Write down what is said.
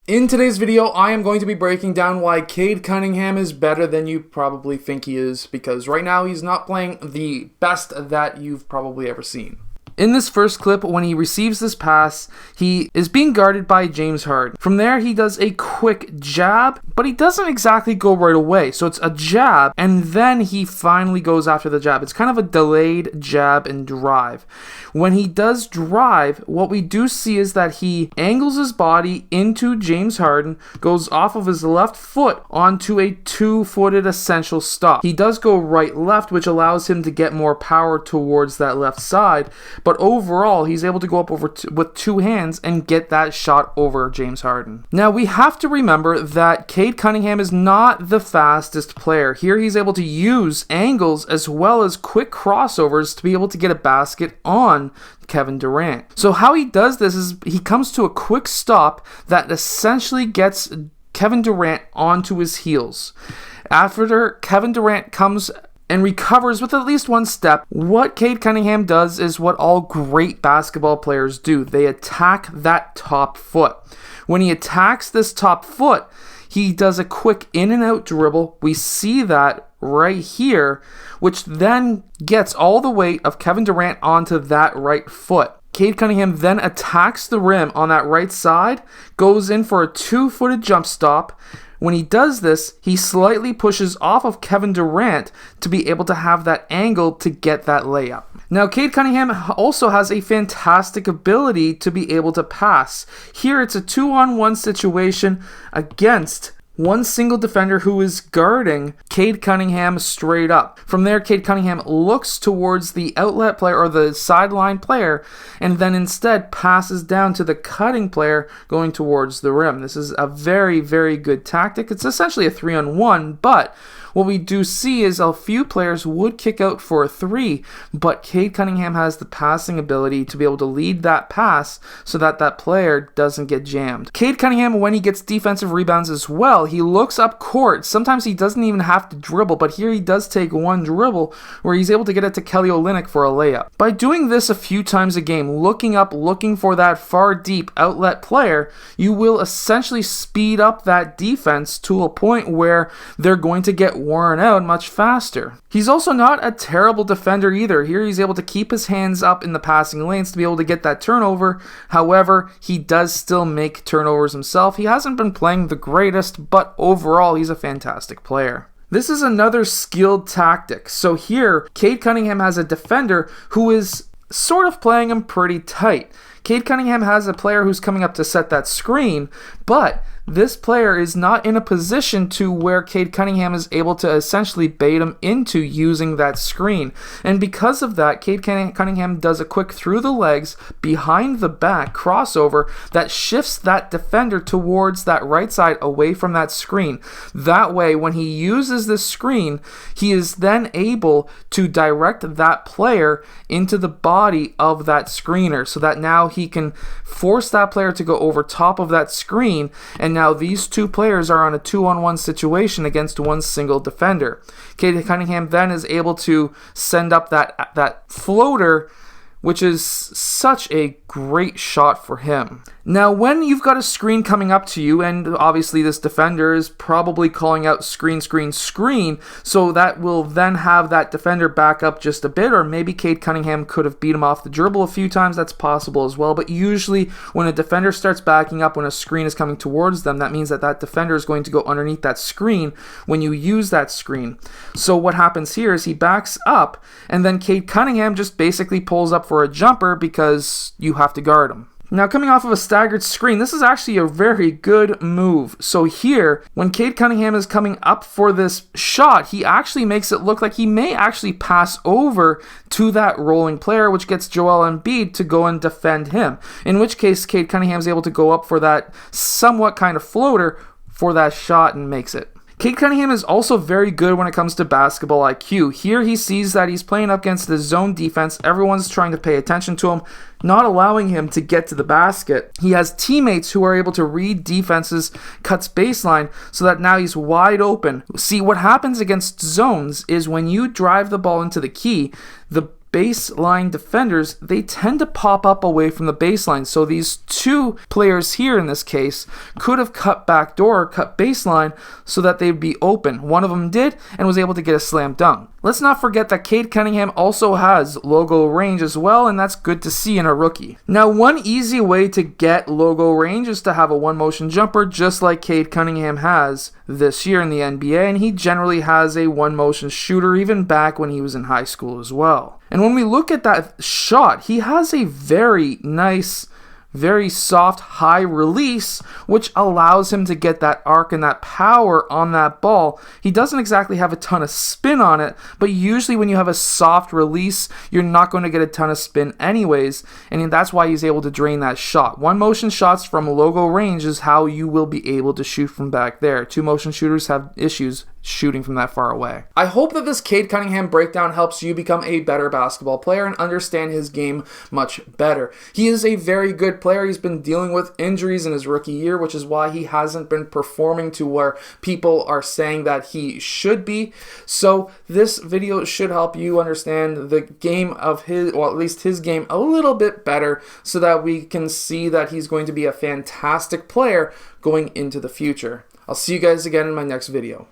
In today's video, I am going to be breaking down why Cade Cunningham is better than you probably think he is, because right now he's not playing the best that you've probably ever seen. In this first clip, when he receives this pass, he is being guarded by James Harden. From there, he does a quick jab, but he doesn't exactly go right away. So it's a jab, and then he finally goes after the jab. It's kind of a delayed jab and drive. When he does drive, what we do see is that he angles his body into James Harden, goes off of his left foot onto a two-footed essential stop. He does go right-left, which allows him to get more power towards that left side, but overall, he's able to go up with two hands and get that shot over James Harden. Now, we have to remember that Cade Cunningham is not the fastest player. Here, he's able to use angles as well as quick crossovers to be able to get a basket on Kevin Durant. So how he does this is he comes to a quick stop that essentially gets Kevin Durant onto his heels. After Kevin Durant comes and recovers with at least one step, what Cade Cunningham does is what all great basketball players do. They attack that top foot. When he attacks this top foot, he does a quick in and out dribble. We see that right here, which then gets all the weight of Kevin Durant onto that right foot. Cade Cunningham then attacks the rim on that right side, goes in for a two-footed jump stop. When he does this, he slightly pushes off of Kevin Durant to be able to have that angle to get that layup. Now, Cade Cunningham also has a fantastic ability to be able to pass. Here, it's a 2-on-1 situation against one single defender who is guarding Cade Cunningham straight up. From there, Cade Cunningham looks towards the outlet player or the sideline player and then instead passes down to the cutting player going towards the rim. This is a very, very good tactic. It's essentially a 3-on-1, but what we do see is a few players would kick out for a three, but Cade Cunningham has the passing ability to be able to lead that pass so that that player doesn't get jammed. Cade Cunningham, when he gets defensive rebounds as well, he looks up court. Sometimes he doesn't even have to dribble, but here he does take one dribble where he's able to get it to Kelly Olynyk for a layup. By doing this a few times a game, looking up, looking for that far deep outlet player, you will essentially speed up that defense to a point where they're going to get worn out much faster. He's also not a terrible defender either. Here he's able to keep his hands up in the passing lanes to be able to get that turnover. However, he does still make turnovers himself. He hasn't been playing the greatest, but overall he's a fantastic player. This is another skilled tactic. So here, Cade Cunningham has a defender who is sort of playing him pretty tight. Cade Cunningham has a player who's coming up to set that screen, but this player is not in a position to where Cade Cunningham is able to essentially bait him into using that screen. And because of that, Cade Cunningham does a quick through the legs, behind the back crossover that shifts that defender towards that right side away from that screen. That way, when he uses this screen, he is then able to direct that player into the body of that screener so that now he can force that player to go over top of that screen, and now these two players are on a 2-on-1 situation against one single defender. Cade Cunningham then is able to send up that floater, which is such a great shot for him. Now, when you've got a screen coming up to you, and obviously this defender is probably calling out screen, screen, screen, so that will then have that defender back up just a bit, or maybe Cade Cunningham could have beat him off the dribble a few times. That's possible as well, but usually when a defender starts backing up when a screen is coming towards them, that means that that defender is going to go underneath that screen when you use that screen. So what happens here is he backs up, and then Cade Cunningham just basically pulls up for a jumper because you have to guard him. Now, coming off of a staggered screen, this is actually a very good move. So here, when Cade Cunningham is coming up for this shot, he actually makes it look like he may actually pass over to that rolling player, which gets Joel Embiid to go and defend him. In which case, Cade Cunningham is able to go up for that somewhat kind of floater for that shot and makes it. Cade Cunningham is also very good when it comes to basketball IQ. Here he sees that he's playing up against the zone defense. Everyone's trying to pay attention to him, not allowing him to get to the basket. He has teammates who are able to read defenses, cuts baseline, so that now he's wide open. See, what happens against zones is when you drive the ball into the key, the baseline defenders, they tend to pop up away from the baseline. So these two players here in this case could have cut backdoor, cut baseline, so that they'd be open. One of them did and was able to get a slam dunk. Let's not forget that Cade Cunningham also has logo range as well, and that's good to see in a rookie. Now, one easy way to get logo range is to have a one motion jumper, just like Cade Cunningham has this year in the NBA, and he generally has a one motion shooter even back when he was in high school as well. And when we look at that shot, he has a very nice, very soft, high release, which allows him to get that arc and that power on that ball. He doesn't exactly have a ton of spin on it, but usually when you have a soft release, you're not going to get a ton of spin anyways, and that's why he's able to drain that shot. One motion shots from logo range is how you will be able to shoot from back there. Two motion shooters have issues shooting from that far away. I hope that this Cade Cunningham breakdown helps you become a better basketball player and understand his game much better. He is a very good player. He's been dealing with injuries in his rookie year, which is why he hasn't been performing to where people are saying that he should be. So this video should help you understand the game of his, or at least his game, a little bit better, so that we can see that he's going to be a fantastic player going into the future. I'll see you guys again in my next video.